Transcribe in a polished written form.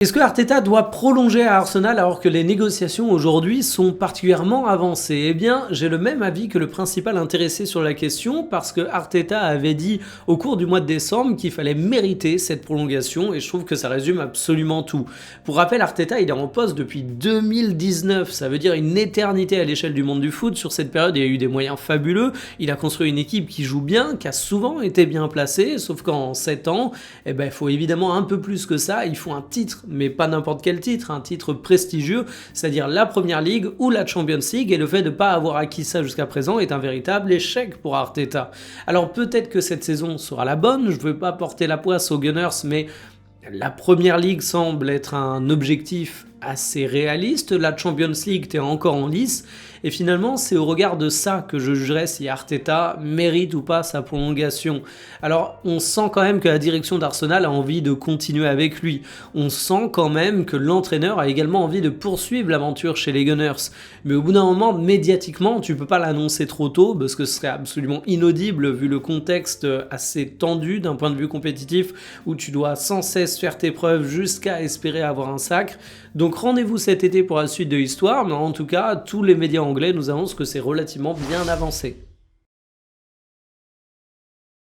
Est-ce que Arteta doit prolonger à Arsenal alors que les négociations aujourd'hui sont particulièrement avancées? Eh bien, j'ai le même avis que le principal intéressé sur la question parce que Arteta avait dit au cours du mois de décembre qu'il fallait mériter cette prolongation et je trouve que ça résume absolument tout. Pour rappel, Arteta, il est en poste depuis 2019, ça veut dire une éternité à l'échelle du monde du foot. Sur cette période, il y a eu des moyens fabuleux, il a construit une équipe qui joue bien, qui a souvent été bien placée, sauf qu'en 7 ans, eh ben, il faut évidemment un peu plus que ça, il faut un titre, mais pas n'importe quel titre, un titre prestigieux, c'est-à-dire la Première Ligue ou la Champions League, et le fait de ne pas avoir acquis ça jusqu'à présent est un véritable échec pour Arteta. Alors peut-être que cette saison sera la bonne, je ne veux pas porter la poisse aux Gunners, mais la Première Ligue semble être un objectif assez réaliste, la Champions League t'es encore en lice, et finalement c'est au regard de ça que je jugerai si Arteta mérite ou pas sa prolongation. Alors on sent quand même que la direction d'Arsenal a envie de continuer avec lui, on sent quand même que l'entraîneur a également envie de poursuivre l'aventure chez les Gunners, mais au bout d'un moment, médiatiquement, tu peux pas l'annoncer trop tôt, parce que ce serait absolument inaudible vu le contexte assez tendu d'un point de vue compétitif, où tu dois sans cesse faire tes preuves jusqu'à espérer avoir un sacre. Donc rendez-vous cet été pour la suite de l'histoire, mais en tout cas, tous les médias anglais nous annoncent que c'est relativement bien avancé.